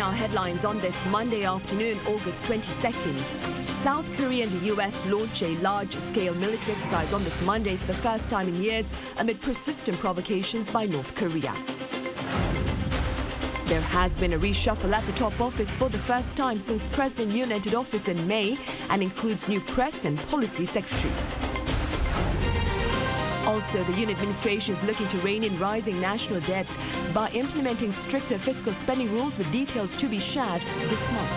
our headlines on this Monday afternoon, August 22nd. South Korea and the U.S. launched a large-scale military exercise on this Monday for the first time in years amid persistent provocations by North Korea. There has been a reshuffle at the top office for the first time since President Yoon entered office in May and includes new press and policy secretaries. Also, the Yoon administration is looking to rein in rising national debt by implementing stricter fiscal spending rules with details to be shared this month.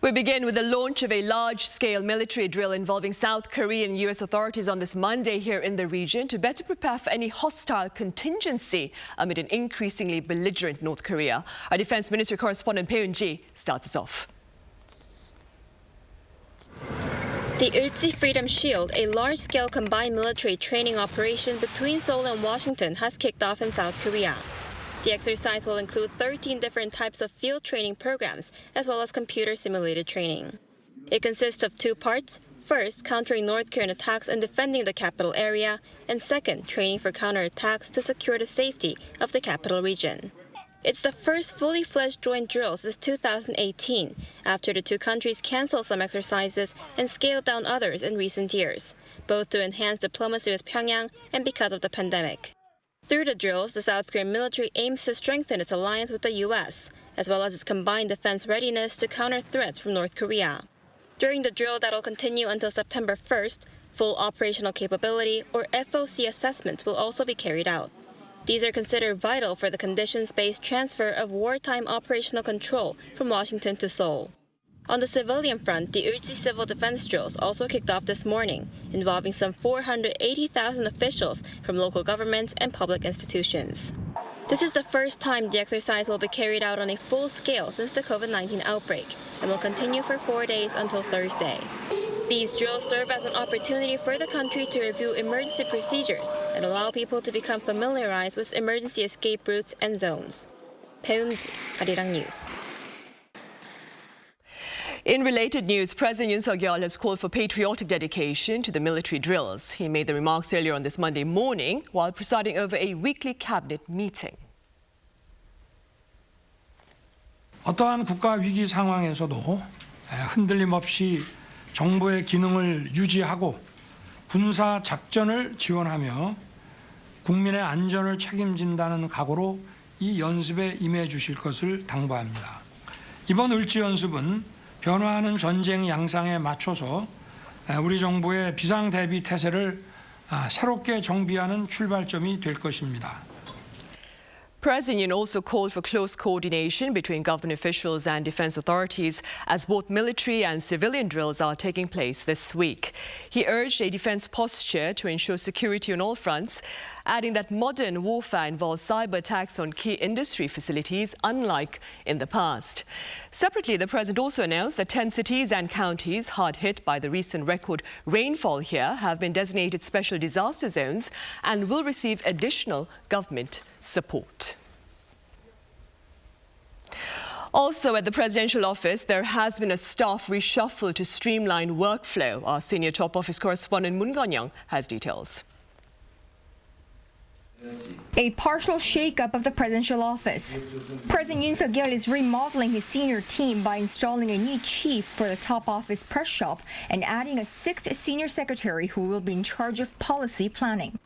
We begin with the launch of a large-scale military drill involving South Korean and U.S. authorities on this Monday here in the region to better prepare for any hostile contingency amid an increasingly belligerent North Korea. Our Defense Ministry correspondent Bae Eun-ji starts us off. The Ulchi Freedom Shield, a large-scale combined military training operation between Seoul and Washington, has kicked off in South Korea. The exercise will include 13 different types of field training programs, as well as computer-simulated training. It consists of two parts. First, countering North Korean attacks and defending the capital area, and second, training for counterattacks to secure the safety of the capital region. It's the first fully-fledged joint drill since 2018, after the two countries canceled some exercises and scaled down others in recent years, both to enhance diplomacy with Pyongyang and because of the pandemic. Through the drills, the South Korean military aims to strengthen its alliance with the U.S., as well as its combined defense readiness to counter threats from North Korea. During the drill that'll continue until September 1st, full operational capability, or FOC assessments, will also be carried out. These are considered vital for the conditions-based transfer of wartime operational control from Washington to Seoul. On the civilian front, the Ulchi civil defense drills also kicked off this morning, involving some 480,000 officials from local governments and public institutions. This is the first time the exercise will be carried out on a full scale since the COVID-19 outbreak and will continue for 4 days until Thursday. These drills serve as an opportunity for the country to review emergency procedures and allow people to become familiarized with emergency escape routes and zones. Bae Eun-ji, Arirang News. In related news, President Yoon Suk-yeol has called for patriotic dedication to the military drills. He made the remarks earlier on this Monday morning while presiding over a weekly cabinet meeting. 어떠한 국가 위기 상황에서도 흔들림 없이 정부의 기능을 유지하고 군사 작전을 지원하며 국민의 안전을 책임진다는 각오로 이 연습에 임해 주실 것을 당부합니다. 이번 을지 연습은 변화하는 전쟁 양상에 맞춰서 우리 정부의 비상 대비 태세를 새롭게 정비하는 출발점이 될 것입니다. President Yoon also called for close coordination between government officials and defense authorities as both military and civilian drills are taking place this week. He urged a defense posture to ensure security on all fronts, adding that modern warfare involves cyber attacks on key industry facilities, unlike in the past. Separately, the president also announced that 10 cities and counties hard hit by the recent record rainfall here have been designated special disaster zones and will receive additional government support. Also at the presidential office, there has been a staff reshuffle to streamline workflow. Our senior top office correspondent Moon Gun-young has details. A partial shake-up of the presidential office. President Yoon Suk-yeol is remodeling his senior team by installing a new chief for the top office press shop and adding a 6th senior secretary who will be in charge of policy planning.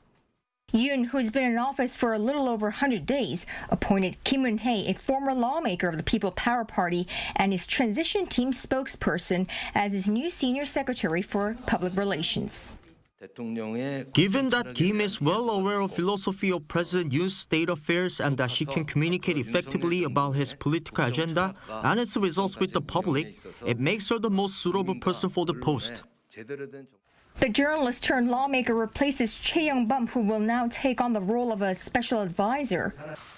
Yoon, who's been in office for a little over 100 days, appointed Kim Eun-hae, a former lawmaker of the People Power Party, and his transition team spokesperson as his new senior secretary for public relations. Given that Kim is well aware of philosophy of President Yoon's state affairs and that she can communicate effectively about his political agenda and its results with the public, it makes her the most suitable person for the post. The journalist turned lawmaker replaces Choi Young-bum, who will now take on the role of a special advisor.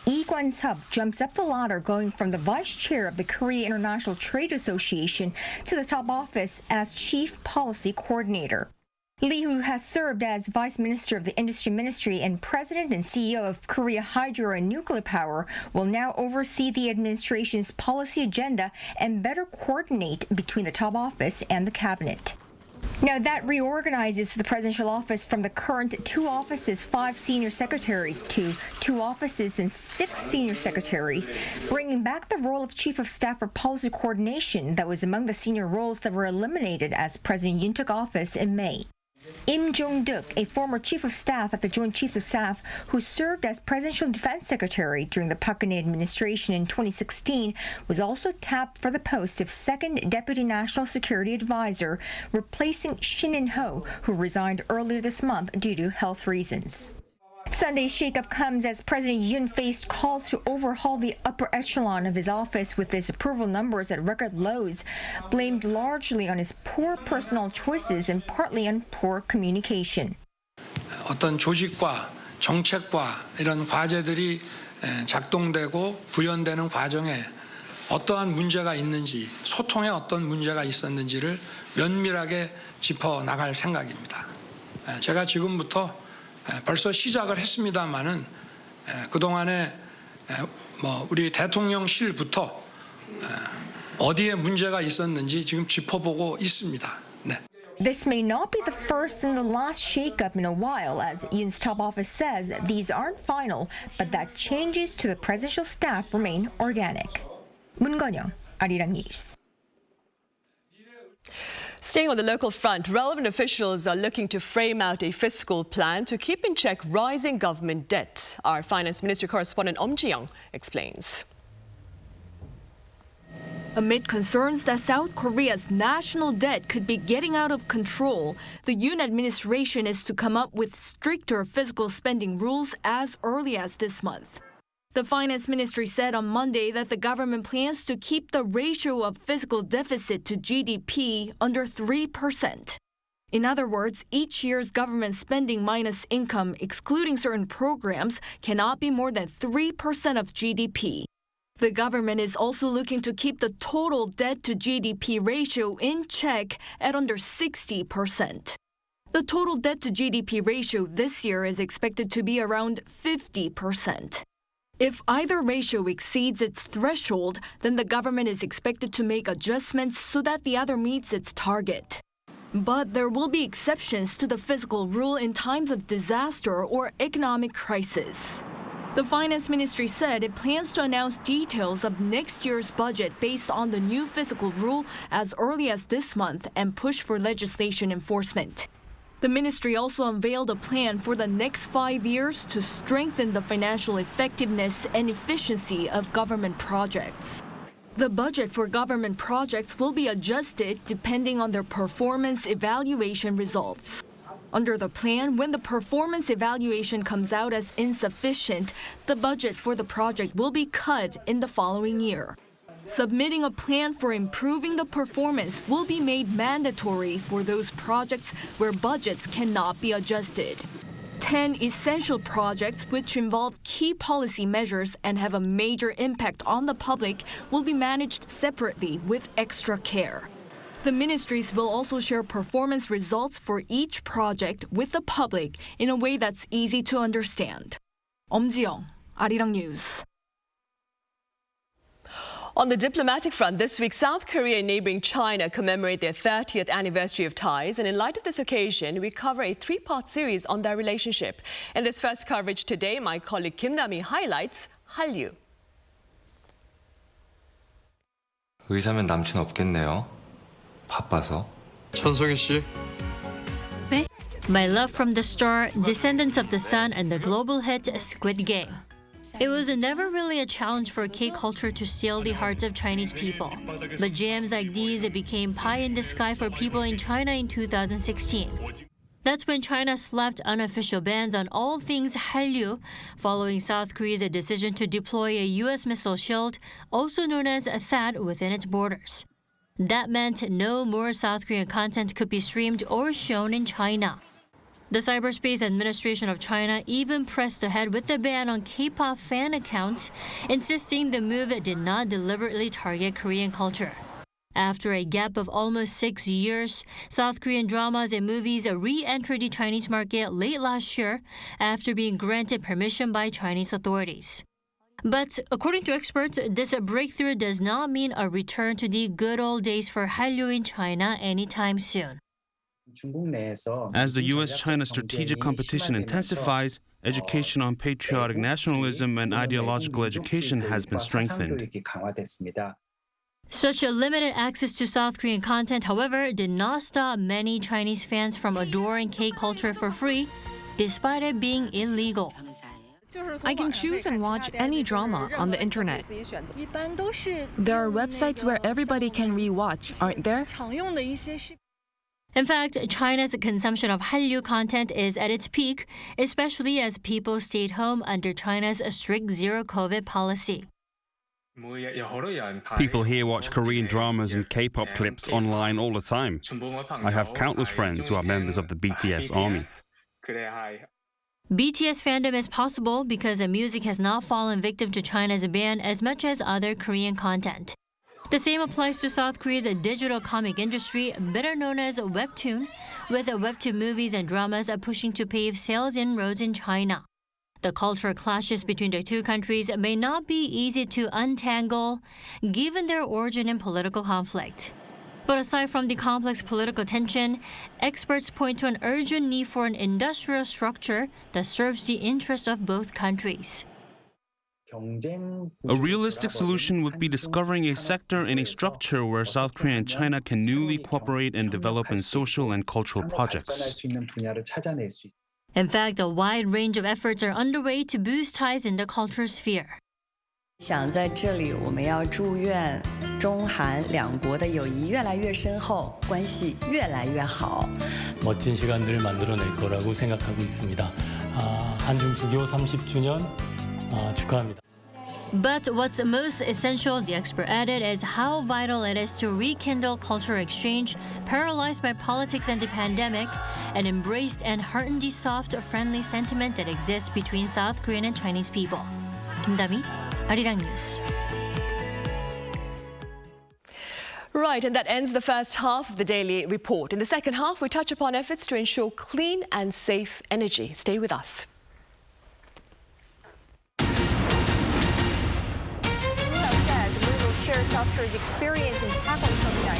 Lee Kwan-sub jumps up the ladder, going from the vice chair of the Korea International Trade Association to the top office as chief policy coordinator. Lee, who has served as Vice Minister of the Industry Ministry and President and CEO of Korea Hydro and Nuclear Power, will now oversee the administration's policy agenda and better coordinate between the top office and the cabinet. Now, that reorganizes the presidential office from the current 2 offices, 5 senior secretaries, to 2 offices and 6 senior secretaries, bringing back the role of chief of staff for policy coordination that was among the senior roles that were eliminated as President Yoon took office in May. Im Jong-duk, a former chief of staff at the Joint Chiefs of Staff who served as presidential defense secretary during the Park Geun-hye administration in 2016, was also tapped for the post of second deputy national security advisor, replacing Shin In-ho, who resigned earlier this month due to health reasons. Sunday's shakeup comes as President Yoon faced calls to overhaul the upper echelon of his office with his approval numbers at record lows, blamed largely on his poor personnel choices and partly on poor communication. 어떤 조직과 정책과 이런 과제들이 작동되고 구현되는 과정에 어떠한 문제가 있는지, 소통에 어떤 문제가 있었는지를 면밀하게 짚어 나갈 생각입니다. 제가 지금부터 벌써 시작을 했습니다마는 그동안에 우리 대통령실부터 어디에 문제가 있었는지 지금 짚어보고 있습니다. 네. This may not be the first and the last shakeup in a while, as Yoon's top office says these aren't final, but that changes to the presidential staff remain organic. 문건영, Arirang News. Staying on the local front, relevant officials are looking to frame out a fiscal plan to keep in check rising government debt. Our Finance Ministry correspondent Om Ji-young explains. Amid concerns that South Korea's national debt could be getting out of control, the Yoon administration is to come up with stricter fiscal spending rules as early as this month. The Finance Ministry said on Monday that the government plans to keep the ratio of fiscal deficit to GDP under 3%. In other words, each year's government spending minus income, excluding certain programs, cannot be more than 3% of GDP. The government is also looking to keep the total debt to GDP ratio in check at under 60%. The total debt to GDP ratio this year is expected to be around 50%. If either ratio exceeds its threshold, then the government is expected to make adjustments so that the other meets its target. But there will be exceptions to the fiscal rule in times of disaster or economic crisis. The Finance Ministry said it plans to announce details of next year's budget based on the new fiscal rule as early as this month and push for legislation enforcement. The ministry also unveiled a plan for the next 5 years to strengthen the financial effectiveness and efficiency of government projects. The budget for government projects will be adjusted depending on their performance evaluation results. Under the plan, when the performance evaluation comes out as insufficient, the budget for the project will be cut in the following year. Submitting a plan for improving the performance will be made mandatory for those projects where budgets cannot be adjusted. 10 essential projects which involve key policy measures and have a major impact on the public will be managed separately with extra care. The ministries will also share performance results for each project with the public in a way that's easy to understand. Om Ji-young, Arirang News. On the diplomatic front, this week, South Korea and neighboring China commemorate their 30th anniversary of ties. And in light of this occasion, we cover a 3-part series on their relationship. In this first coverage today, my colleague Kim Nami highlights Hallyu. 의사면 남친 없겠네요. 바빠서. 천성희 씨. 네? My Love from the Star, Descendants of the Sun, and the global hit Squid Game. It was never really a challenge for K-culture to steal the hearts of Chinese people. But jams like these became pie in the sky for people in China in 2016. That's when China slapped unofficial bans on all things Hallyu, following South Korea's decision to deploy a U.S. missile shield, also known as THAAD, within its borders. That meant no more South Korean content could be streamed or shown in China. The Cyberspace Administration of China even pressed ahead with the ban on K-pop fan accounts, insisting the move did not deliberately target Korean culture. After a gap of almost 6 years, South Korean dramas and movies re-entered the Chinese market late last year after being granted permission by Chinese authorities. But according to experts, this breakthrough does not mean a return to the good old days for Hallyu in China anytime soon. As the U.S.-China strategic competition intensifies, education on patriotic nationalism and ideological education has been strengthened. Such a limited access to South Korean content, however, did not stop many Chinese fans from adoring K-culture for free, despite it being illegal. I can choose and watch any drama on the internet. There are websites where everybody can re-watch, aren't there? In fact, China's consumption of Hallyu content is at its peak, especially as people stayed home under China's strict zero-COVID policy. People here watch Korean dramas and K-pop clips online all the time. I have countless friends who are members of the BTS army. BTS fandom is possible because the music has not fallen victim to China's ban as much as other Korean content. The same applies to South Korea's digital comic industry, better known as webtoon, with webtoon movies and dramas pushing to pave sales inroads in China. The cultural clashes between the two countries may not be easy to untangle, given their origin in political conflict. But aside from the complex political tension, experts point to an urgent need for an industrial structure that serves the interests of both countries. A realistic solution would be discovering a sector and a structure where South Korea and China can newly cooperate and develop in social and cultural projects. In fact, a wide range of efforts are underway to boost ties in the culture sphere. 想在这里，我们要祝愿中韩两国的友谊越来越深厚，关系越来越好。 멋진 시간들을 만들어낼 거라고 생각하고 있습니다. 한중수교 30주년 축하합니다. But what's most essential, the expert added, is how vital it is to rekindle cultural exchange paralyzed by politics and the pandemic, and embraced and hearten the soft, friendly sentiment that exists between South Korean and Chinese people. 김다미, Arirang News. Right, and that ends the first half of the Daily Report. In the second half, we touch upon efforts to ensure clean and safe energy. Stay with us. Share South Korea's experience in tackling COVID-19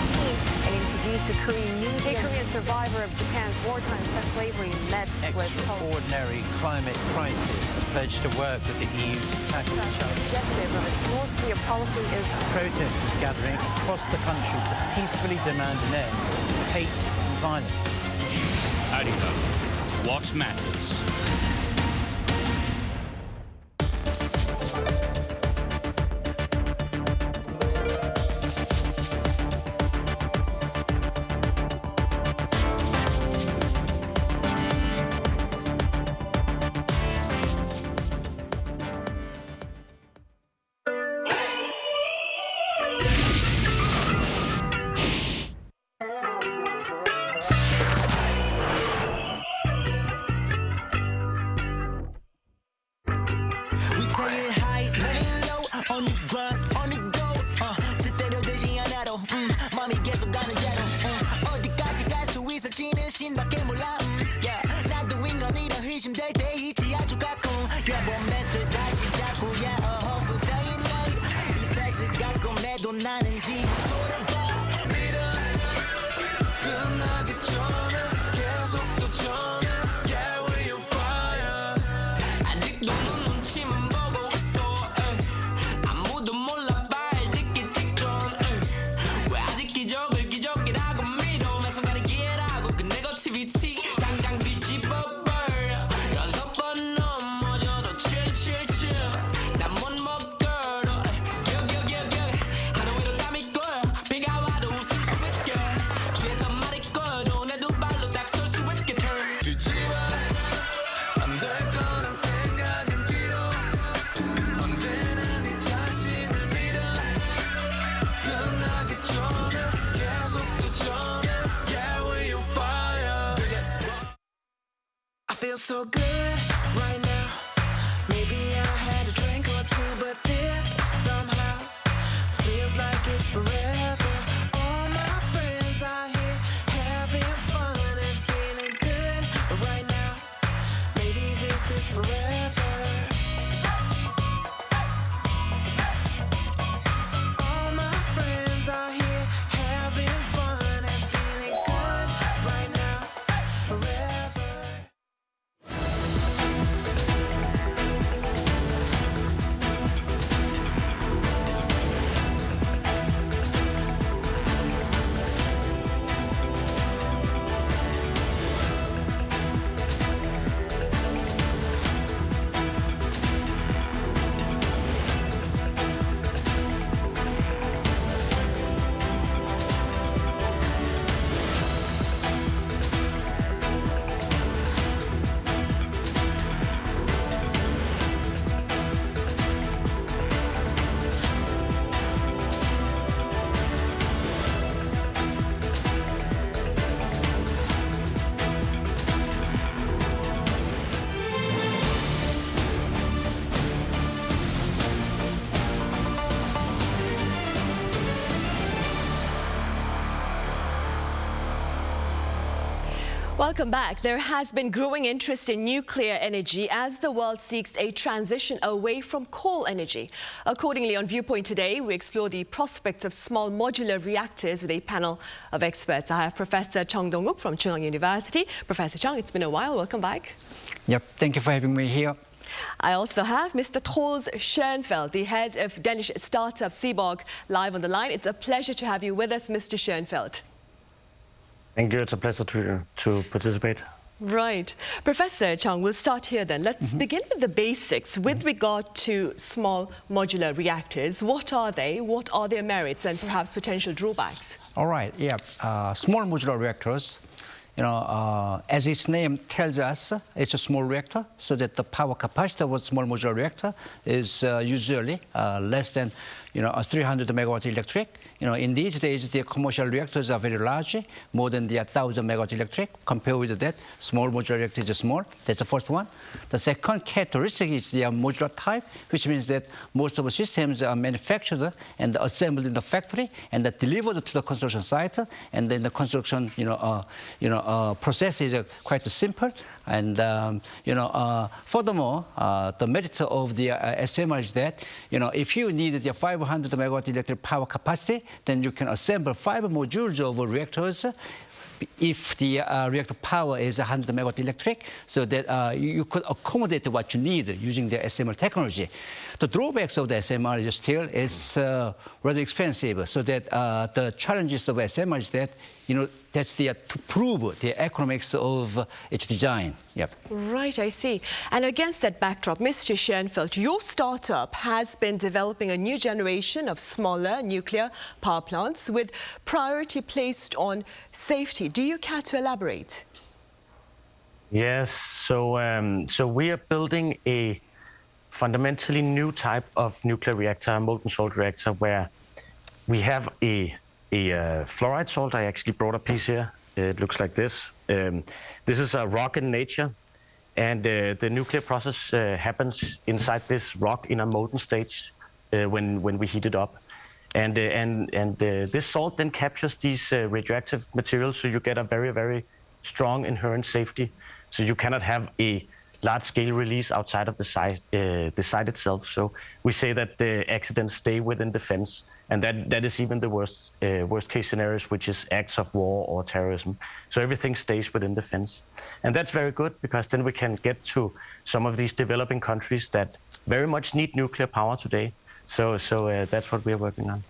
and introduce a Korean New Year. A Korean survivor of Japan's wartime sex slavery met with extraordinary climate crisis and pledged to work with the EU to tackle the challenge. The objective of its North Korea policy is protesters gathering across the country to peacefully demand an end to hate and violence. Arirang, what matters? So good right now. Maybe I had a drink or two, but this somehow feels like it's forever. All my friends are here having fun and feeling good right now. Maybe this is forever. All my friends are here having fun and feeling good right now. Welcome back. There has been growing interest in nuclear energy as the world seeks a transition away from coal energy. Accordingly, on Viewpoint today, we explore the prospects of small modular reactors with a panel of experts. I have Professor Chung Dong-wook from Chung University. Professor Chung, it's been a while. Welcome back. Yep, thank you for having me here. I also have Mr. Troels Schoenfeld, the head of Danish startup Seaborg, live on the line. It's a pleasure to have you with us, Mr. Schoenfeld. Thank you. It's a pleasure to participate. Right. Professor Chung, we'll start here then. Let's begin with the basics. With regard to small modular reactors, what are they? What are their merits and perhaps potential drawbacks? All right, yeah. Small modular reactors, as its name tells us, it's a small reactor, so that the power capacity of a small modular reactor is usually less than 300 megawatt electric. In these days, the commercial reactors are very large, more than the 1,000 megawatt electric. Compared with that, small modular reactor is small. That's the first one. The second characteristic is the modular type, which means that most of the systems are manufactured and assembled in the factory and delivered to the construction site. And then the construction, process is quite simple. And furthermore, the merit of the SMR is that if you need the 500 megawatt electric power capacity, then you can assemble 5 modules of reactors if the reactor power is 100 megawatt electric, so that you could accommodate what you need using the SMR technology. The drawbacks of the SMR is still rather expensive, so that the challenges of SMR is that that's to prove the economics of its design. Yep. Right, I see. And against that backdrop, Mr. Schoenfeld, your startup has been developing a new generation of smaller nuclear power plants with priority placed on safety. Do you care to elaborate? Yes. So we are building a fundamentally new type of nuclear reactor, a molten salt reactor, where we have a fluoride salt. I actually brought a piece here. It looks like this. This is a rock in nature, and the nuclear process happens inside this rock in a molten stage when we heat it up. And this salt then captures these radioactive materials, so you get a very, very strong inherent safety. So you cannot have a large-scale release outside of the site itself. So we say that the accidents stay within the fence, and that is even the worst-case scenarios, which is acts of war or terrorism. So everything stays within the fence, and that's very good because then we can get to some of these developing countries that very much need nuclear power today. So that's what we're working on.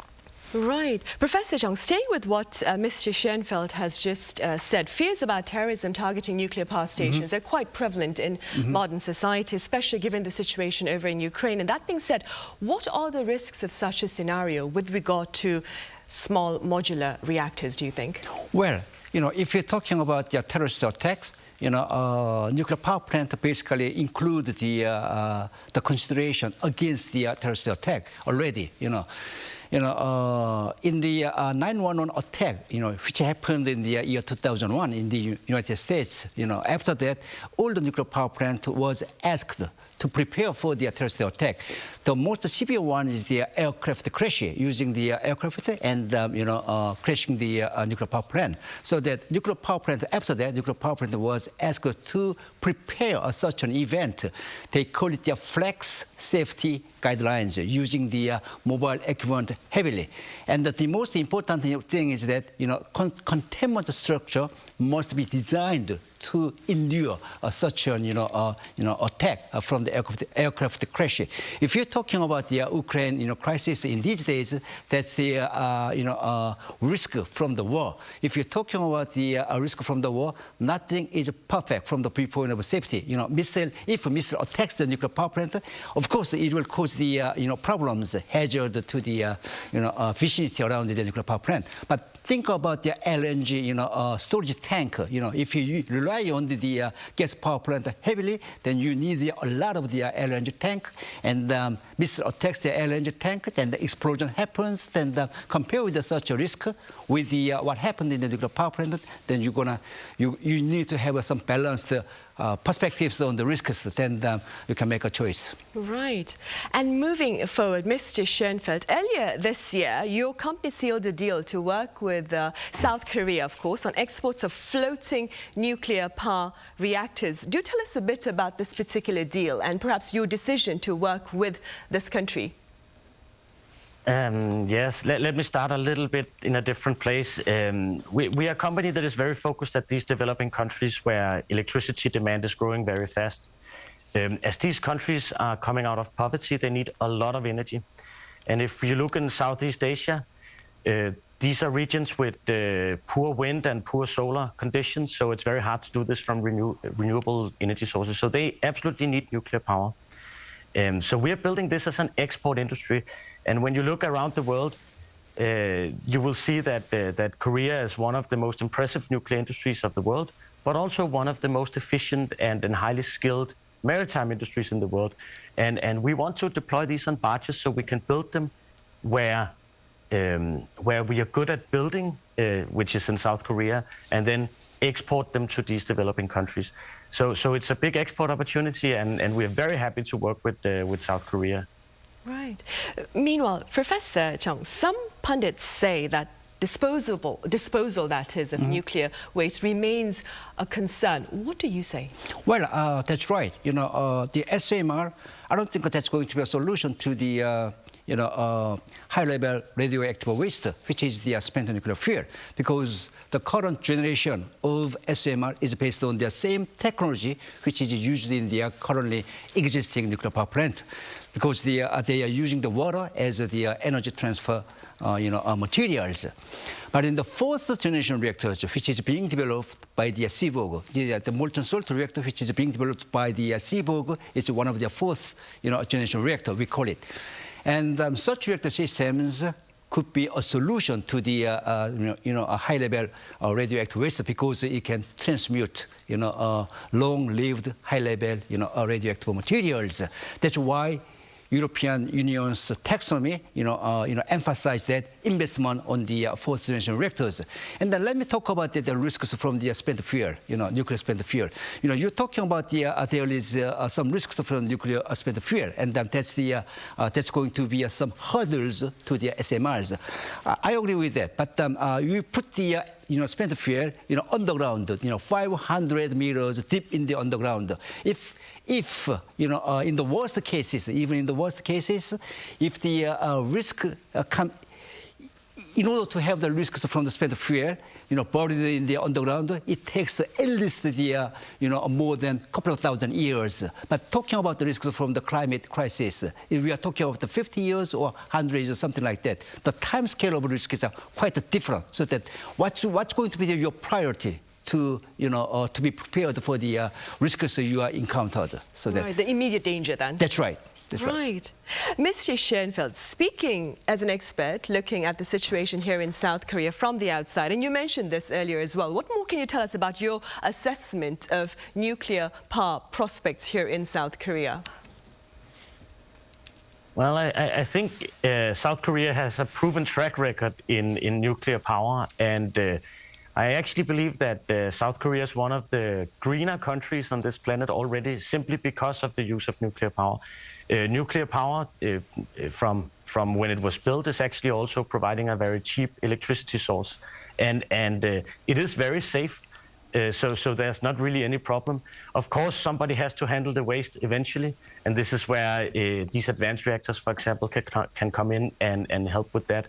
Right. Professor Chung, staying with what Mr. Schoenfeld has just said, fears about terrorism targeting nuclear power stations are quite prevalent in modern society, especially given the situation over in Ukraine. And that being said, what are the risks of such a scenario with regard to small modular reactors, do you think? Well, if you're talking about the terrorist attacks, nuclear power plant basically include the consideration against the terrorist attack already, in the 9/11 attack, which happened in the year 2001 in the United States, after that, all the nuclear power plant was asked to prepare for the terrorist attack. The most severe one is the aircraft crash, using the aircraft and crashing the nuclear power plant. So that nuclear power plant, after that, nuclear power plant was asked to prepare such an event. They call it the flex safety guidelines, using the mobile equipment heavily. And the most important thing is that containment structure must be designed to endure such an attack from the aircraft crash. If you're talking about the Ukraine crisis in these days, that's the risk from the war. If you're talking about the risk from the war, nothing is perfect from the viewpoint of safety. If a missile attacks the nuclear power plant, of course it will cause the problems, hazard to the vicinity around the nuclear power plant. But think about the LNG, storage tank. If you rely on the gas power plant heavily, then you need a lot of the LNG tank, and missile attacks the LNG tank, then the explosion happens. Then compare with such a risk with the what happened in the nuclear power plant, then you need to have some balanced perspectives on the risks, then you can make a choice. Right. And moving forward, Mr. Schoenfeld, earlier this year, your company sealed a deal to work with South Korea, of course, on exports of floating nuclear power reactors. Do tell us a bit about this particular deal and perhaps your decision to work with this country. Yes, let me start a little bit in a different place. We are a company that is very focused at these developing countries where electricity demand is growing very fast. As these countries are coming out of poverty, they need a lot of energy. And if you look in Southeast Asia, these are regions with poor wind and poor solar conditions, so it's very hard to do this from renewable energy sources. So they absolutely need nuclear power. So we are building this as an export industry. And when you look around the world, you will see that Korea is one of the most impressive nuclear industries of the world, but also one of the most efficient and highly skilled maritime industries in the world. And we want to deploy these on barges so we can build them where we are good at building, which is in South Korea, and then export them to these developing countries. So it's a big export opportunity, and we're very happy to work with South Korea. Right. Meanwhile, Professor Chung, some pundits say that disposal that is of nuclear waste remains a concern. What do you say? Well, that's right. You know, the SMR, I don't think that's going to be a solution to the high-level radioactive waste, which is the spent nuclear fuel, because the current generation of SMR is based on the same technology which is used in the currently existing nuclear power plant, because they are using the water as the energy transfer materials. But in the fourth generation reactors, which is being developed by the CVOG, the molten salt reactor, which is being developed by the CVOG, is one of the fourth generation reactor, we call it. And such reactor systems could be a solution to the a high-level radioactive waste, because it can transmute long-lived high-level radioactive materials. That's why European Union's taxonomy emphasize that investment on the fourth generation reactors. And then let me talk about the risks from the spent fuel, nuclear spent fuel. You're talking about there is some risks from nuclear spent fuel, and then that's going to be some hurdles to the SMRs. I agree with that, but you put the spent fuel underground, 500 meters deep in the underground. If in the worst cases, even in the worst cases, if the risk come, in order to have the risks from the spent fuel, buried in the underground, it takes at least the more than a couple of thousand years. But talking about the risks from the climate crisis, if we are talking about the 50 years or 100 years or something like that, the time scale of risks are quite different. So that what's going to be your priority to be prepared for the risks you are encountered. So right, the immediate danger then. That's right. That's right. Mr. Schoenfeld, speaking as an expert, looking at the situation here in South Korea from the outside, and you mentioned this earlier as well, what more can you tell us about your assessment of nuclear power prospects here in South Korea? Well, I think South Korea has a proven track record in nuclear power, and I actually believe that South Korea is one of the greener countries on this planet already, simply because of the use of nuclear power. Nuclear power, from when it was built, is actually also providing a very cheap electricity source, and it is very safe. So there's not really any problem. Of course, somebody has to handle the waste eventually, and this is where these advanced reactors, for example, can come in and help with that.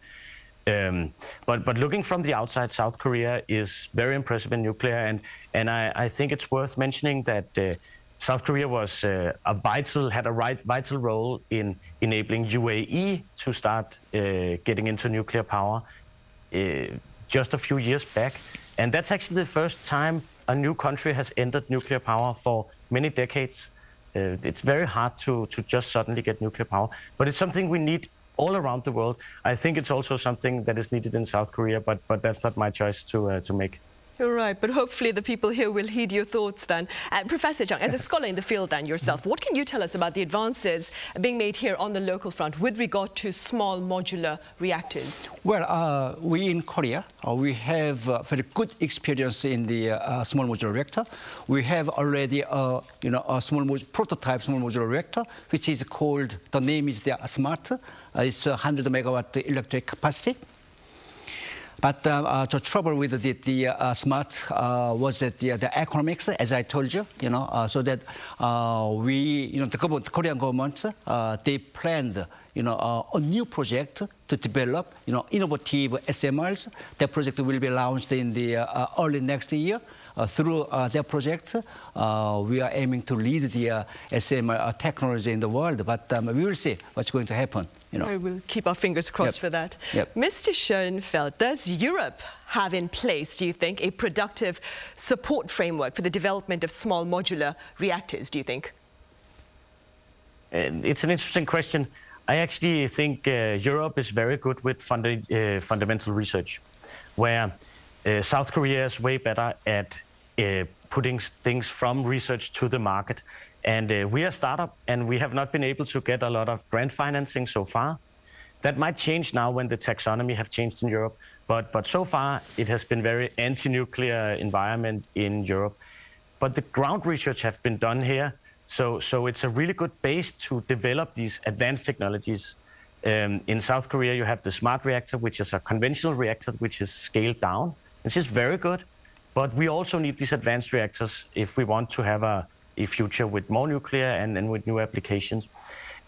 But looking from the outside, South Korea is very impressive in nuclear, and I think it's worth mentioning that South Korea was had a vital role in enabling UAE to start getting into nuclear power just a few years back. And that's actually the first time a new country has entered nuclear power for many decades. It's very hard to just suddenly get nuclear power, but it's something we need all around the world. I think it's also something that is needed in South Korea, but that's not my choice to make. Right, but hopefully the people here will heed your thoughts then. Professor Chung, as a scholar in the field then yourself, what can you tell us about the advances being made here on the local front with regard to small modular reactors? Well, we in Korea, we have very good experience in the small modular reactor. We have already a prototype small modular reactor, which is called, the name is the SMART. It's 100 megawatt electric capacity. But the trouble with the SMART was that the economics, as I told you, so that the Korean government, they planned, a new project to develop, innovative SMRs. That project will be launched in the early next year. Through that project, we are aiming to lead the SMR technology in the world, but we will see what's going to happen. I will keep our fingers crossed for that. Yep. Mr. Schoenfeld, does Europe have in place, do you think, a productive support framework for the development of small modular reactors, do you think? It's an interesting question. I actually think Europe is very good with fundamental research, where South Korea is way better at putting things from research to the market. And we are a startup, and we have not been able to get a lot of grant financing so far. That might change now when the taxonomy have changed in Europe. But so far, it has been very anti-nuclear environment in Europe. But the ground research have been done here. So it's a really good base to develop these advanced technologies. In South Korea, you have the SMART reactor, which is a conventional reactor, which is scaled down, which is very good. But we also need these advanced reactors if we want to have a future with more nuclear and with new applications.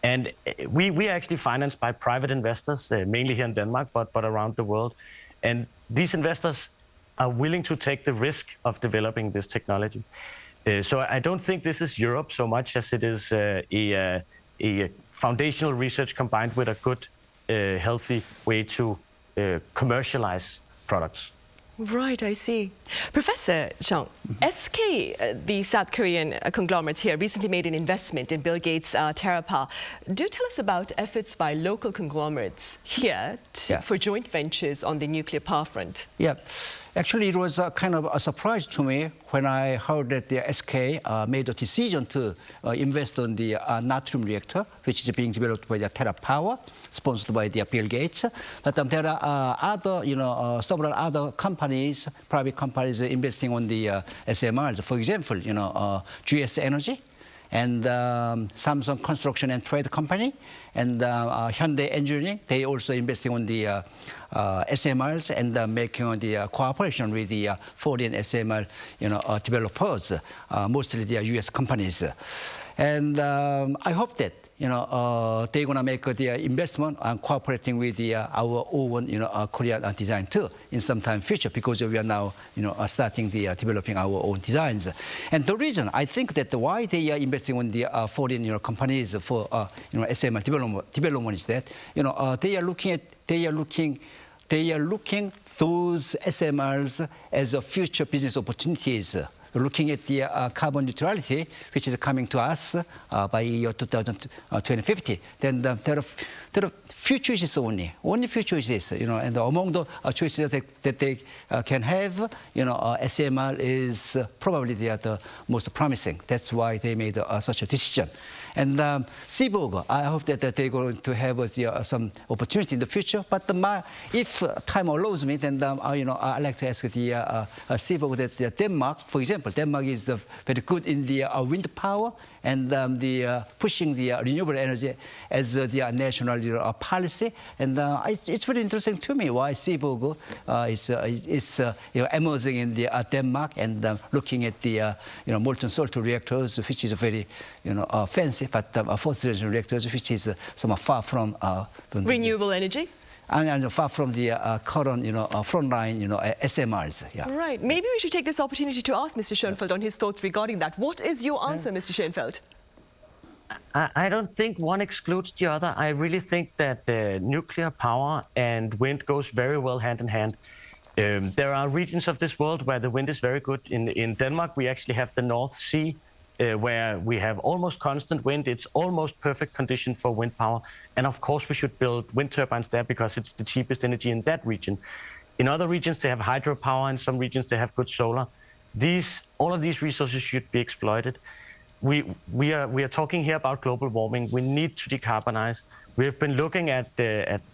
And we are actually financed by private investors, mainly here in Denmark, but around the world. And these investors are willing to take the risk of developing this technology. So I don't think this is Europe so much as it is a foundational research combined with a good, healthy way to commercialize products. Right, I see. Professor Chung, SK, the South Korean conglomerate here, recently made an investment in Bill Gates' TerraPower. Do tell us about efforts by local conglomerates here for joint ventures on the nuclear power front. Yeah. Actually, it was kind of a surprise to me when I heard that the SK made a decision to invest on the natrium reactor, which is being developed by the TerraPower, sponsored by the Bill Gates. But there are other, several other companies, private companies investing on the SMRs. For example, GS Energy and Samsung Construction and Trade Company and Hyundai Engineering. They also investing on the SMRs and making the cooperation with the foreign SMR developers, mostly the U.S. companies. And I hope that they're going to make the investment and cooperating with our own Korean design too in some time future, because we are now starting the developing our own designs. And the reason I think that why they are investing in the foreign companies for SMR development is that they are looking those SMRs as a future business opportunities. Looking at the carbon neutrality, which is coming to us by year 2050, then there are few choices only few choices, and among the choices that they can have, SMR is probably the most promising. That's why they made such a decision. And Seaborg, I hope that they're going to have some opportunity in the future. But if time allows me, then I'd like to ask the Seaborg that Denmark, for example, Denmark is very good in the wind power and pushing the renewable energy as the national policy. And it's very interesting to me why Seaborg is emerging in the Denmark and looking at the molten salt reactors, which is very fancy, but fourth generation reactors, which is somewhat far from renewable energy. And far from the current, frontline, SMRs. Yeah. Right. Maybe we should take this opportunity to ask Mr. Schoenfeld on his thoughts regarding that. What is your answer, Mr. Schoenfeld? I don't think one excludes the other. I really think that nuclear power and wind goes very well hand in hand. There are regions of this world where the wind is very good. In Denmark, we actually have the North Sea, where we have almost constant wind. It's almost perfect condition for wind power. And of course, we should build wind turbines there because it's the cheapest energy in that region. In other regions, they have hydropower. In some regions, they have good solar. All of these resources should be exploited. We are talking here about global warming. We need to decarbonize. We have been looking at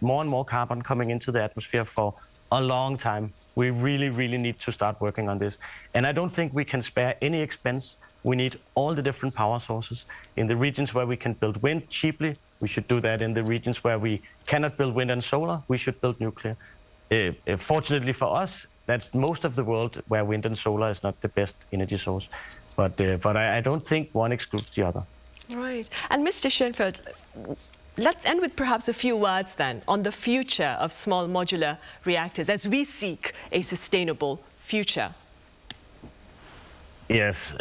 more and more carbon coming into the atmosphere for a long time. We really, really need to start working on this. And I don't think we can spare any expense. We need all the different power sources. In the regions where we can build wind cheaply, we should do that. In the regions where we cannot build wind and solar, we should build nuclear. Fortunately for us, that's most of the world where wind and solar is not the best energy source. But I don't think one excludes the other. Right. And Mr. Schoenfeld, let's end with perhaps a few words then on the future of small modular reactors as we seek a sustainable future. Yes.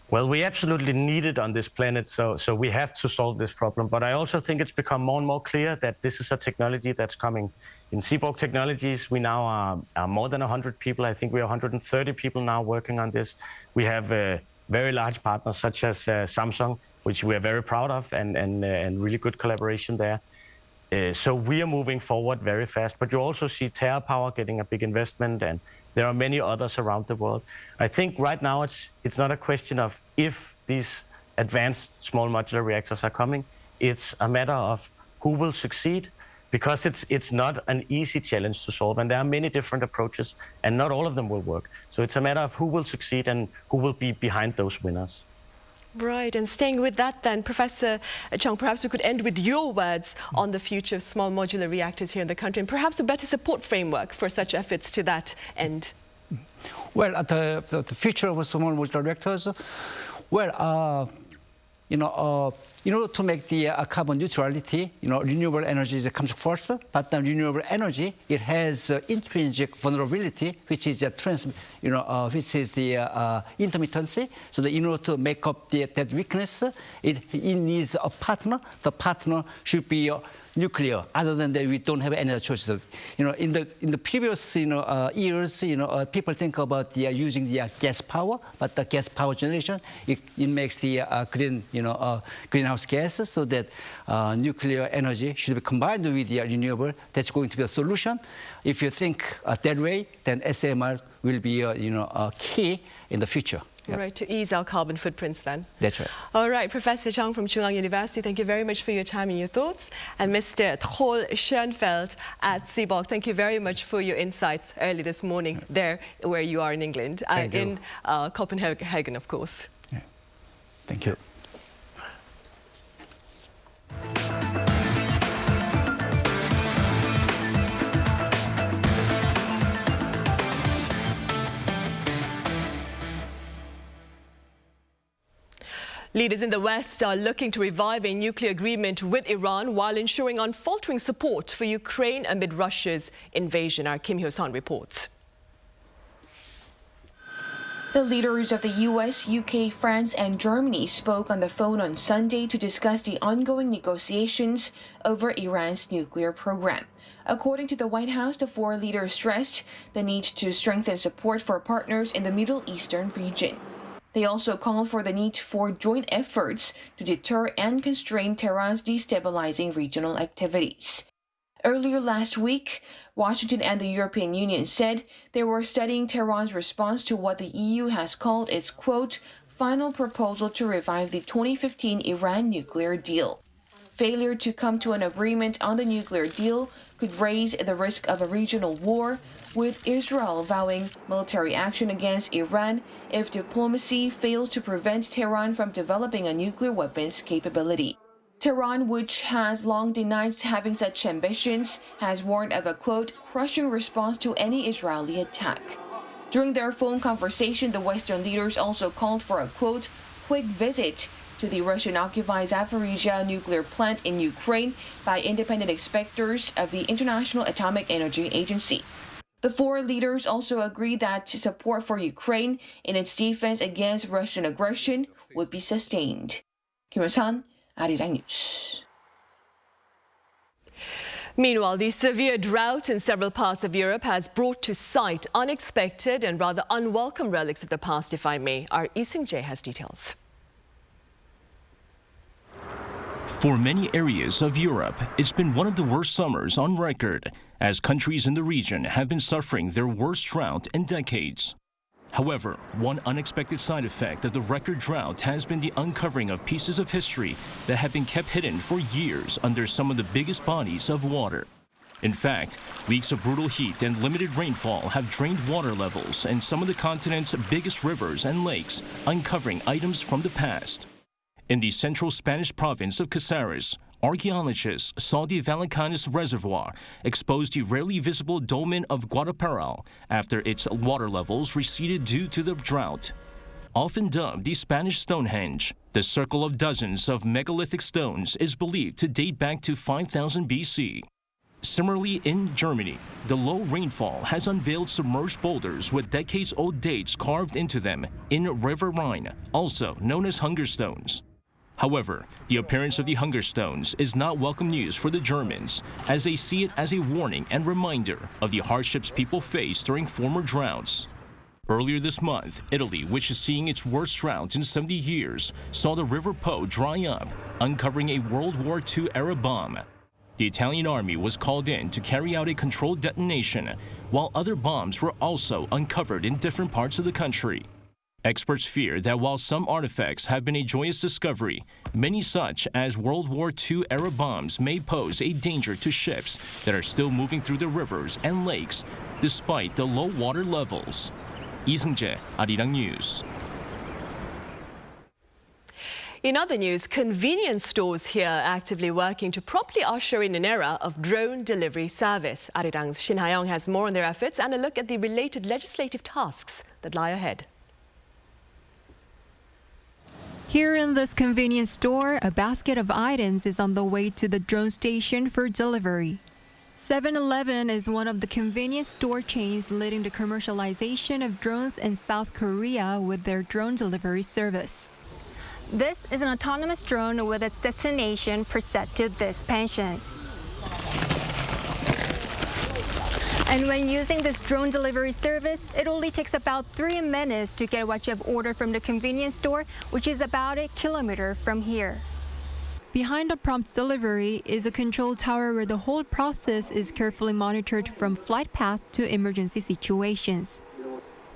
Well, we absolutely need it on this planet, so we have to solve this problem. But I also think it's become more and more clear that this is a technology that's coming. In Seaborg Technologies, we now are more than 100 people. I think we are 130 people now working on this. We have very large partners such as Samsung, which we are very proud of, and really good collaboration there. So we are moving forward very fast. But you also see TerraPower getting a big investment, and there are many others around the world. I think right now it's not a question of if these advanced small modular reactors are coming. It's a matter of who will succeed, because it's not an easy challenge to solve, and there are many different approaches, and not all of them will work. So it's a matter of who will succeed and who will be behind those winners. Right, and staying with that then, Professor Chung, perhaps we could end with your words on the future of small modular reactors here in the country, and perhaps a better support framework for such efforts to that end. Well, the future of small modular reactors, well, in order to make the carbon neutrality, renewable energy comes first, but the renewable energy, it has intrinsic vulnerability, which is the intermittency. So that in order to make up that weakness, it needs a partner. The partner should be nuclear. Other than that, we don't have any other choices. In the previous years, people think about using the gas power, but the gas power generation it makes the greenhouse gas, so that nuclear energy should be combined with the renewable. That's going to be a solution. If you think that way, then SMR will be a key in the future. Yep. Right, to ease our carbon footprints then. That's right. All right, Professor Chung from Chung University, thank you very much for your time and your thoughts. And Mr. Troll Schoenfeld at Seaborg, thank you very much for your insights early this morning there where you are in England, in Copenhagen, of course. Yeah. Thank you. Leaders in the West are looking to revive a nuclear agreement with Iran while ensuring unfaltering support for Ukraine amid Russia's invasion. Our Kim Hyo-sun reports. The leaders of the U.S., UK, France and Germany spoke on the phone on Sunday to discuss the ongoing negotiations over Iran's nuclear program. According to the White House, the four leaders stressed the need to strengthen support for partners in the Middle Eastern region. They also called for the need for joint efforts to deter and constrain Tehran's destabilizing regional activities. Earlier last week, Washington and the European Union said they were studying Tehran's response to what the EU has called its, quote, final proposal to revive the 2015 Iran nuclear deal. Failure to come to an agreement on the nuclear deal could raise the risk of a regional war, with Israel vowing military action against Iran if diplomacy fails to prevent Tehran from developing a nuclear weapons capability. Tehran, which has long denied having such ambitions, has warned of a, quote, crushing response to any Israeli attack. During their phone conversation, the Western leaders also called for a, quote, quick visit to the Russian-occupied Zaporizhzhia nuclear plant in Ukraine by independent inspectors of the International Atomic Energy Agency. The four leaders also agreed that support for Ukraine in its defense against Russian aggression would be sustained. Kim Hyo-sun, Arirang News. Meanwhile, the severe drought in several parts of Europe has brought to sight unexpected and rather unwelcome relics of the past, if I may. Our Lee Seung-jae has details. For many areas of Europe, it's been one of the worst summers on record. as countries in the region have been suffering their worst drought in decades. However, one unexpected side effect of the record drought has been the uncovering of pieces of history that have been kept hidden for years under some of the biggest bodies of water. In fact, weeks of brutal heat and limited rainfall have drained water levels in some of the continent's biggest rivers and lakes, uncovering items from the past. In the central Spanish province of Caceres, archaeologists saw the Valacanes Reservoir expose the rarely visible dolmen of Guadaparal after its water levels receded due to the drought. Often dubbed the Spanish Stonehenge, the circle of dozens of megalithic stones is believed to date back to 5000 BC. Similarly, in Germany, the low rainfall has unveiled submerged boulders with decades-old dates carved into them in River Rhine, also known as hunger stones. However, the appearance of the hunger stones is not welcome news for the Germans, as they see it as a warning and reminder of the hardships people faced during former droughts. Earlier this month, Italy, which is seeing its worst drought in 70 years, saw the River Po dry up, uncovering a World War II-era bomb. The Italian army was called in to carry out a controlled detonation, while other bombs were also uncovered in different parts of the country. Experts fear that while some artifacts have been a joyous discovery, many such as World War II-era bombs may pose a danger to ships that are still moving through the rivers and lakes despite the low water levels. Lee Seung-jae, Arirang News. In other news, convenience stores here are actively working to promptly usher in an era of drone delivery service. Arirang's Shin Ha-young has more on their efforts and a look at the related legislative tasks that lie ahead. Here in this convenience store, a basket of items is on the way to the drone station for delivery. 7-Eleven is one of the convenience store chains leading the commercialization of drones in South Korea with their drone delivery service. This is an autonomous drone with its destination preset to this pension. And when using this drone delivery service, it only takes about 3 minutes to get what you have ordered from the convenience store, which is about 1 kilometer from here. Behind the prompt delivery is a control tower where the whole process is carefully monitored from flight path to emergency situations.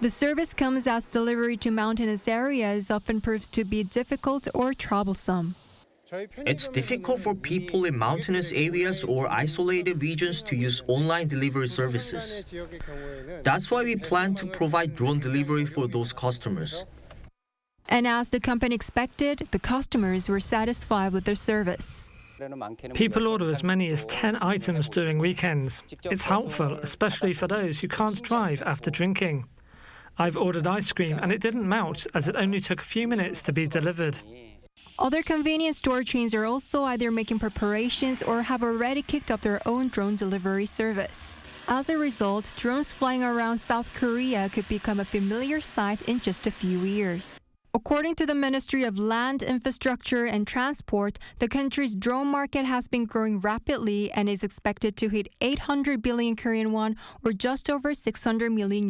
The service comes as delivery to mountainous areas often proves to be difficult or troublesome. It's difficult for people in mountainous areas or isolated regions to use online delivery services. That's why we plan to provide drone delivery for those customers. And as the company expected, the customers were satisfied with their service. People order as many as 10 items during weekends. It's helpful, especially for those who can't drive after drinking. I've ordered ice cream and it didn't melt as it only took a few minutes to be delivered. Other convenience store chains are also either making preparations or have already kicked off their own drone delivery service. As a result, drones flying around South Korea could become a familiar sight in just a few years. According to the Ministry of Land, Infrastructure and Transport, the country's drone market has been growing rapidly and is expected to hit 800 billion Korean won or just over $600 million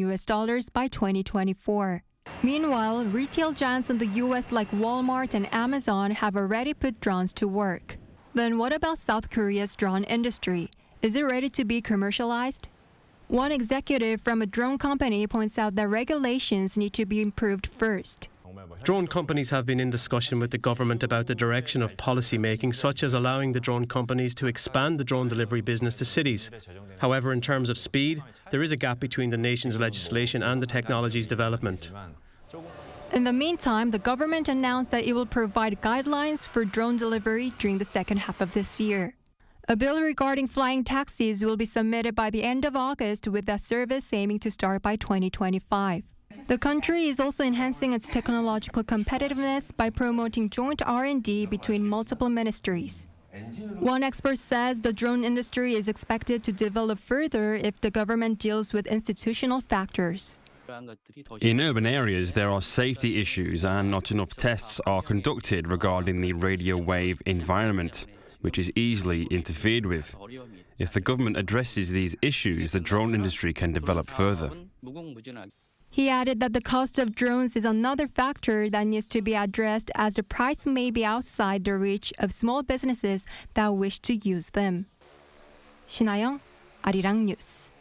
by 2024. Meanwhile, retail giants in the U.S. like Walmart and Amazon have already put drones to work. Then what about South Korea's drone industry? Is it ready to be commercialized? One executive from a drone company points out that regulations need to be improved first. Drone companies have been in discussion with the government about the direction of policy making, such as allowing the drone companies to expand the drone delivery business to cities. However, in terms of speed, there is a gap between the nation's legislation and the technology's development. In the meantime, the government announced that it will provide guidelines for drone delivery during the second half of this year. A bill regarding flying taxis will be submitted by the end of August, with that service aiming to start by 2025. The country is also enhancing its technological competitiveness by promoting joint R&D between multiple ministries. One expert says the drone industry is expected to develop further if the government deals with institutional factors. In urban areas, there are safety issues and not enough tests are conducted regarding the radio wave environment, which is easily interfered with. If the government addresses these issues, the drone industry can develop further. He added that the cost of drones is another factor that needs to be addressed, as the price may be outside the reach of small businesses that wish to use them. Shin Ha-young, Arirang News.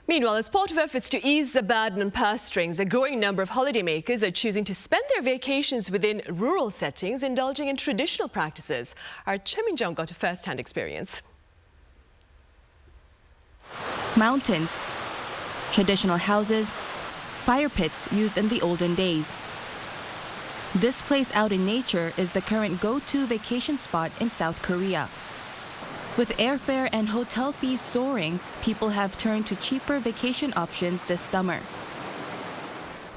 Meanwhile, as part of efforts to ease the burden on purse strings, a growing number of holidaymakers are choosing to spend their vacations within rural settings, indulging in traditional practices. Our Choi Min-jung got a first-hand experience. Mountains, traditional houses, fire pits used in the olden days. This place out in nature is the current go-to vacation spot in South Korea. With airfare and hotel fees soaring, people have turned to cheaper vacation options this summer.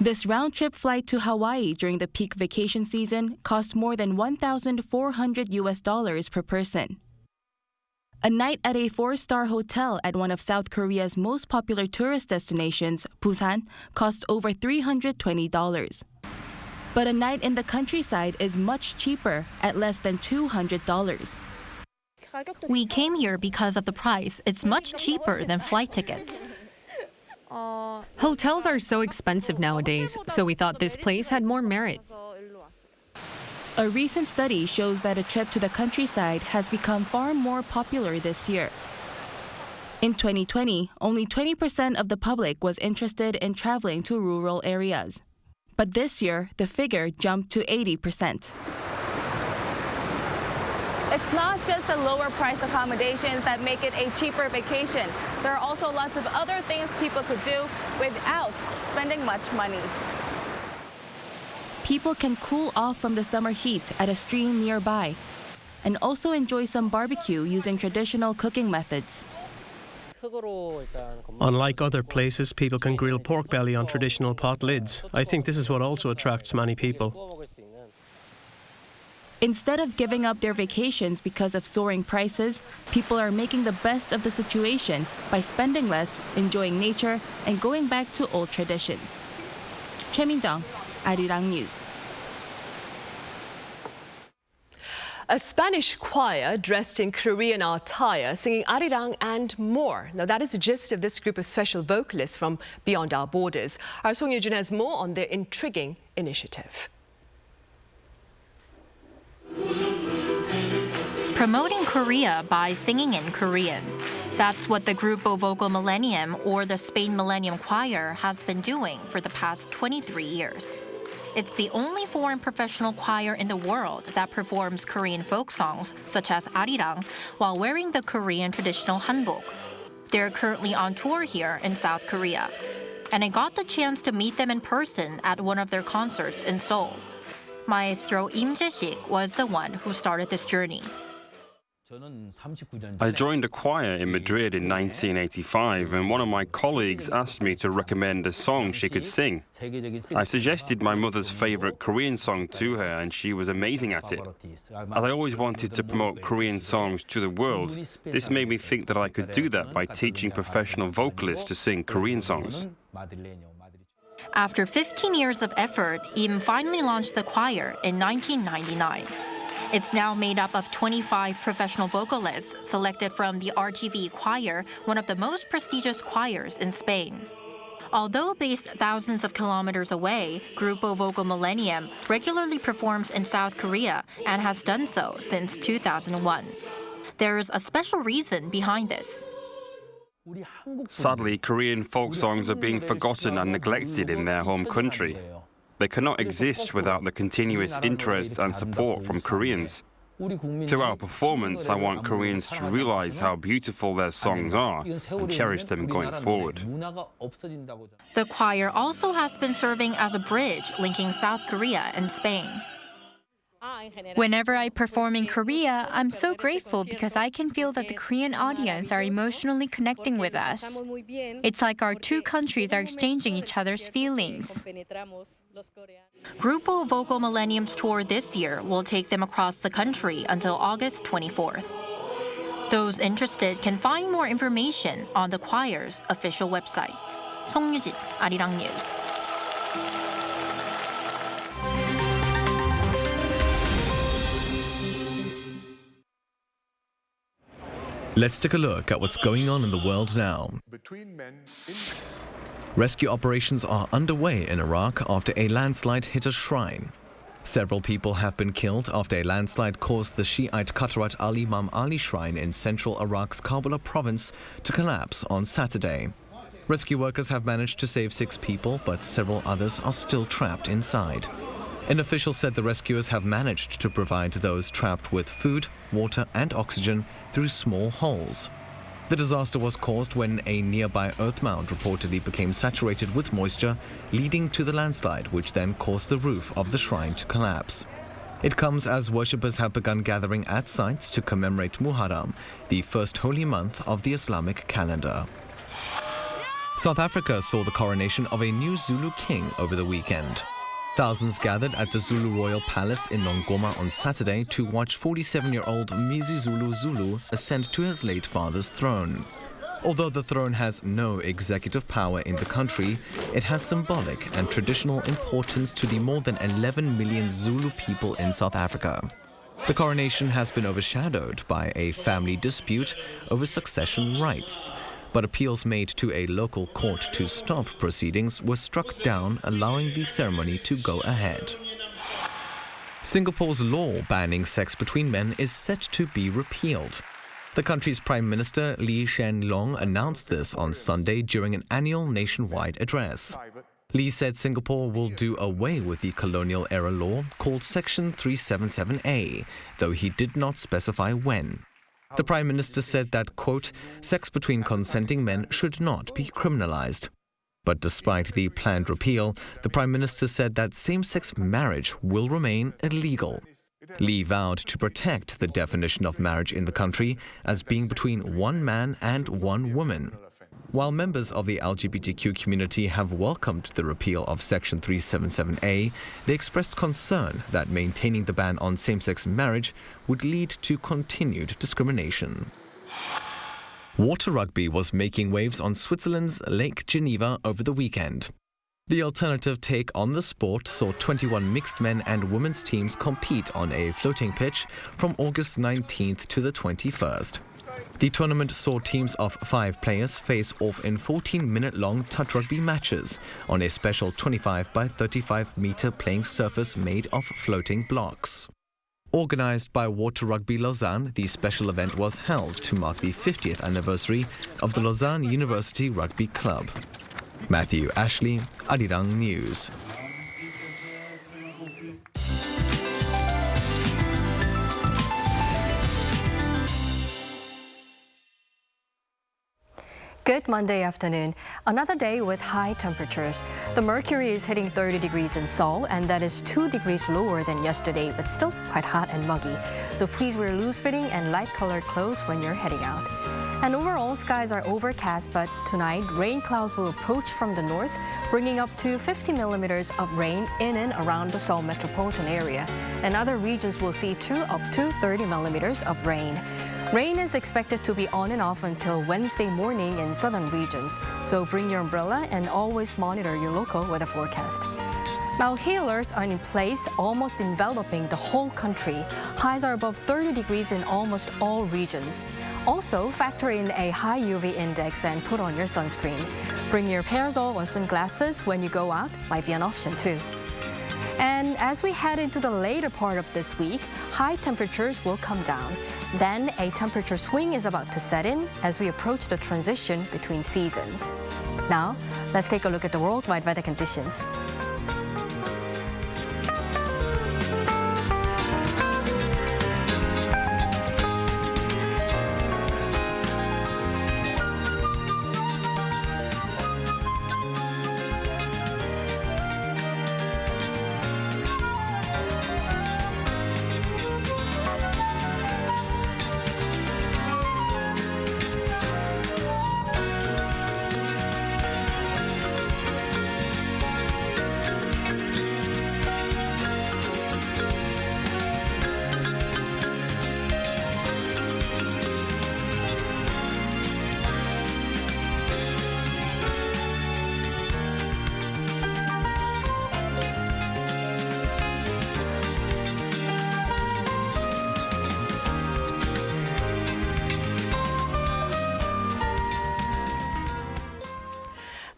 This round-trip flight to Hawaii during the peak vacation season cost more than $1,400 per person. A night at a 4-star hotel at one of South Korea's most popular tourist destinations, Busan, cost over $320. But a night in the countryside is much cheaper at less than $200. We came here because of the price. It's much cheaper than flight tickets. Hotels are so expensive nowadays, so we thought this place had more merit. A recent study shows that a trip to the countryside has become far more popular this year. In 2020, only 20% of the public was interested in traveling to rural areas. But this year, the figure jumped to 80%. It's not just the lower priced accommodations that make it a cheaper vacation. There are also lots of other things people could do without spending much money. People can cool off from the summer heat at a stream nearby and also enjoy some barbecue using traditional cooking methods. Unlike other places, people can grill pork belly on traditional pot lids. I think this is what also attracts many people. Instead of giving up their vacations because of soaring prices, people are making the best of the situation by spending less, enjoying nature, and going back to old traditions. Choi Min-jung, Arirang News. A Spanish choir dressed in Korean attire singing Arirang and more. Now that is the gist of this group of special vocalists from beyond our borders. Our Song Yoo-jun has more on their intriguing initiative. Promoting Korea by singing in Korean. That's what the Grupo Vocal Millennium, or the Spain Millennium Choir, has been doing for the past 23 years. It's the only foreign professional choir in the world that performs Korean folk songs, such as Arirang, while wearing the Korean traditional hanbok. They're currently on tour here in South Korea. And I got the chance to meet them in person at one of their concerts in Seoul. Maestro Im Jae-sik was the one who started this journey. I joined a choir in Madrid in 1985, and one of my colleagues asked me to recommend a song she could sing. I suggested my mother's favorite Korean song to her, and she was amazing at it. As I always wanted to promote Korean songs to the world, this made me think that I could do that by teaching professional vocalists to sing Korean songs. After 15 years of effort, Im finally launched the choir in 1999. It's now made up of 25 professional vocalists selected from the RTV choir, one of the most prestigious choirs in Spain. Although based thousands of kilometers away, Grupo Vocal Millennium regularly performs in South Korea and has done so since 2001. There is a special reason behind this. Sadly, Korean folk songs are being forgotten and neglected in their home country. They cannot exist without the continuous interest and support from Koreans. Through our performance, I want Koreans to realize how beautiful their songs are and cherish them going forward. The choir also has been serving as a bridge linking South Korea and Spain. Whenever I perform in Korea, I'm so grateful because I can feel that the Korean audience are emotionally connecting with us. It's like our two countries are exchanging each other's feelings. Grupo Vocal Millennium's tour this year will take them across the country until August 24th. Those interested can find more information on the choir's official website. Song Yoo-jin, Arirang News. Let's take a look at what's going on in the world now. Rescue operations are underway in Iraq after a landslide hit a shrine. Several people have been killed after a landslide caused the Shiite Qatarat Al-Imam Ali Shrine in central Iraq's Kabul province to collapse on Saturday. Rescue workers have managed to save 6 people, but several others are still trapped inside. An official said the rescuers have managed to provide those trapped with food, water and oxygen through small holes. The disaster was caused when a nearby earth mound reportedly became saturated with moisture, leading to the landslide, which then caused the roof of the shrine to collapse. It comes as worshippers have begun gathering at sites to commemorate Muharram, the first holy month of the Islamic calendar. South Africa saw the coronation of a new Zulu king over the weekend. Thousands gathered at the Zulu Royal Palace in Nongoma on Saturday to watch 47-year-old Mzizulu Zulu ascend to his late father's throne. Although the throne has no executive power in the country, it has symbolic and traditional importance to the more than 11 million Zulu people in South Africa. The coronation has been overshadowed by a family dispute over succession rights, but appeals made to a local court to stop proceedings were struck down, allowing the ceremony to go ahead. Singapore's law banning sex between men is set to be repealed. The country's Prime Minister Lee Hsien Loong announced this on Sunday during an annual nationwide address. Lee said Singapore will do away with the colonial-era law called Section 377A, though he did not specify when. The Prime Minister said that, quote, sex between consenting men should not be criminalized. But despite the planned repeal, the Prime Minister said that same-sex marriage will remain illegal. Lee vowed to protect the definition of marriage in the country as being between one man and one woman. While members of the LGBTQ community have welcomed the repeal of Section 377A, they expressed concern that maintaining the ban on same-sex marriage would lead to continued discrimination. Water rugby was making waves on Switzerland's Lake Geneva over the weekend. The alternative take on the sport saw 21 mixed men and women's teams compete on a floating pitch from August 19th to the 21st. The tournament saw teams of 5 players face off in 14-minute-long touch rugby matches on a special 25 by 35-meter playing surface made of floating blocks. Organized by Water Rugby Lausanne, the special event was held to mark the 50th anniversary of the Lausanne University Rugby Club. Matthew Ashley, Arirang News. Good Monday afternoon. Another day with high temperatures. The mercury is hitting 30 degrees in Seoul, and that is 2 degrees lower than yesterday, but still quite hot and muggy. So please wear loose-fitting and light-colored clothes when you're heading out. And overall, skies are overcast, but tonight, rain clouds will approach from the north, bringing up to 50 millimeters of rain in and around the Seoul metropolitan area. And other regions will see up to 30 millimeters of rain. Rain is expected to be on and off until Wednesday morning in southern regions, so bring your umbrella and always monitor your local weather forecast. Now, heat alerts are in place, almost enveloping the whole country. Highs are above 30 degrees in almost all regions. Also, factor in a high UV index and put on your sunscreen. Bring your parasol or sunglasses when you go out, might be an option too. And as we head into the later part of this week, high temperatures will come down. Then a temperature swing is about to set in as we approach the transition between seasons. Now, let's take a look at the worldwide weather conditions.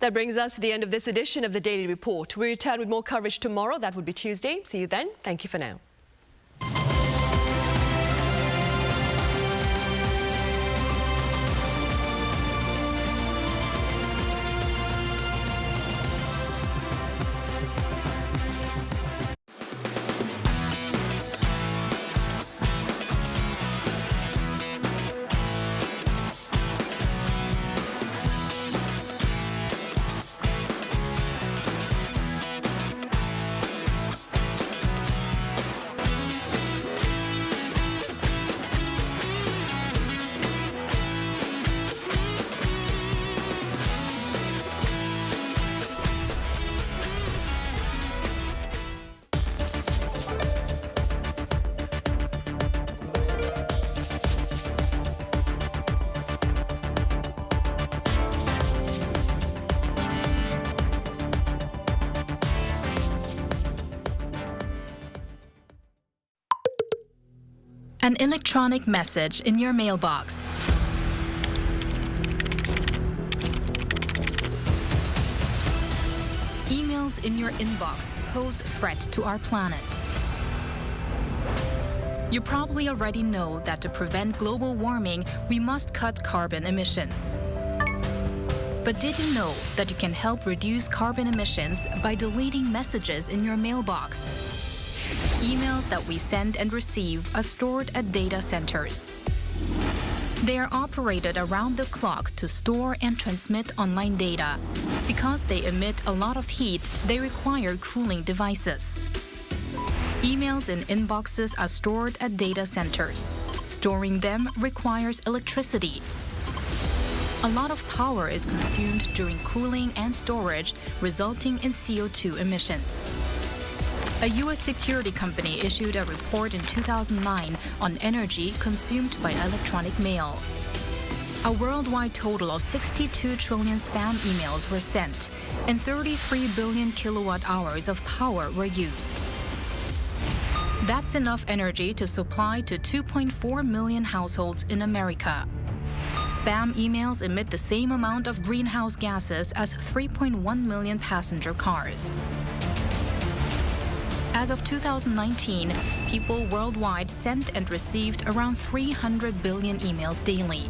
That brings us to the end of this edition of the Daily Report. We return with more coverage tomorrow. That would be Tuesday. See you then. Thank you for now. An electronic message in your mailbox. Emails in your inbox pose a threat to our planet. You probably already know that to prevent global warming, we must cut carbon emissions. But did you know that you can help reduce carbon emissions by deleting messages in your mailbox? Emails that we send and receive are stored at data centers. They are operated around the clock to store and transmit online data. Because they emit a lot of heat, they require cooling devices. Emails in inboxes are stored at data centers. Storing them requires electricity. A lot of power is consumed during cooling and storage, resulting in CO2 emissions. A U.S. security company issued a report in 2009 on energy consumed by electronic mail. A worldwide total of 62 trillion spam emails were sent, and 33 billion kilowatt hours of power were used. That's enough energy to supply to 2.4 million households in America. Spam emails emit the same amount of greenhouse gases as 3.1 million passenger cars. As of 2019, people worldwide sent and received around 300 billion emails daily.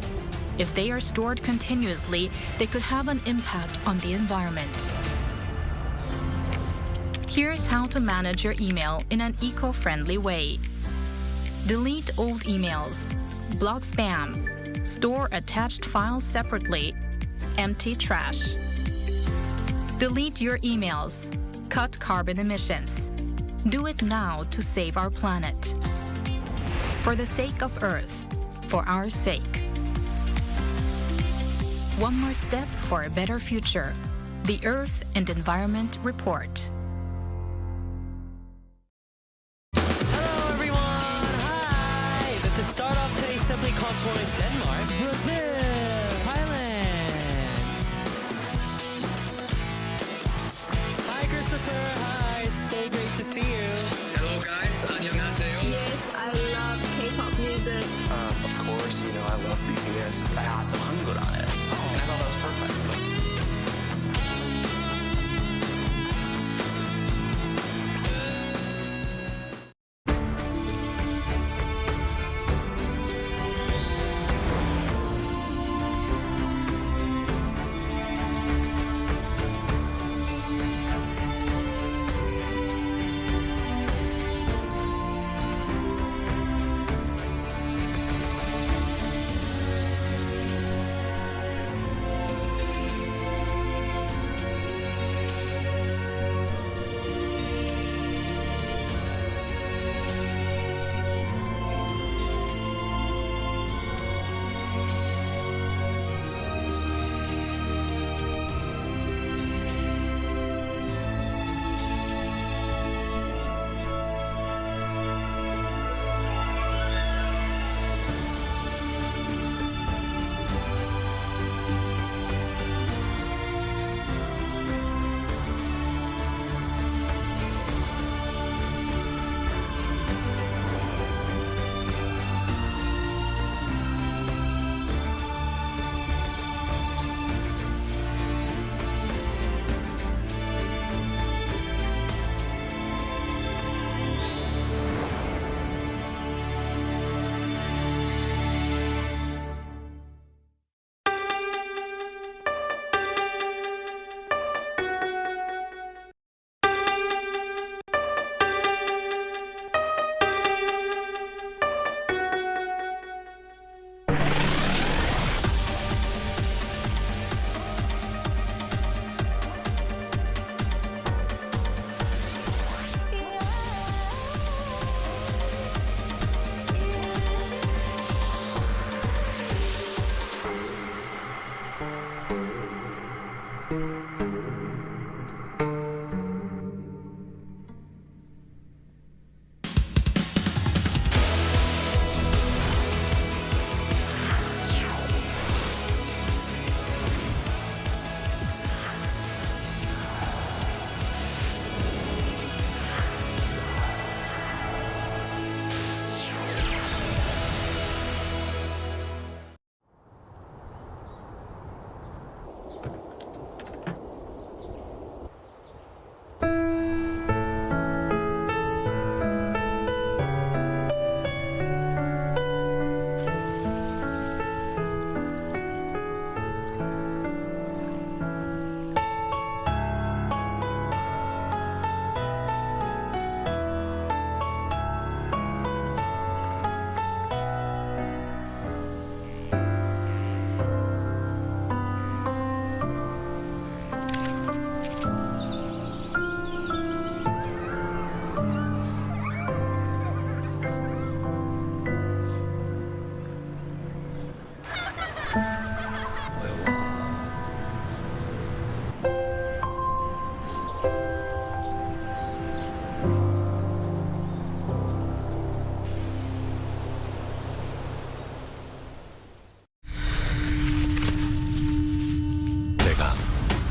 If they are stored continuously, they could have an impact on the environment. Here's how to manage your email in an eco-friendly way. Delete old emails. Block spam. Store attached files separately. Empty trash. Delete your emails. Cut carbon emissions. Do it now to save our planet. For the sake of Earth, for our sake. One more step for a better future. The Earth and Environment Report. Hello everyone! Hi! This is Start Off Today Simply Contouring Denmark, Brazil, Thailand. Hi Christopher, hi, so great to see you. Hello guys, 안녕하세요. Yes, I love K-pop music. Of course, you know I love BTS. I had some 한글 on it. And I thought that was perfect.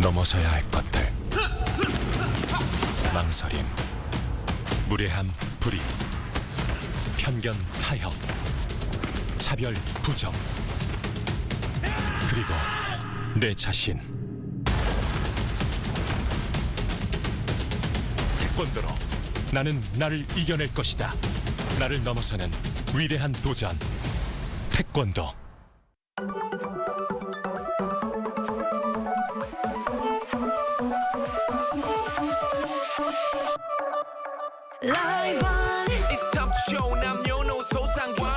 넘어서야 할 것들. 망설임, 무례함, 불의, 편견, 타협, 차별, 부정, 그리고 내 자신. 태권도로 나는 나를 이겨낼 것이다. 나를 넘어서는 위대한 도전. 태권도. It's time to show 남녀노소 상관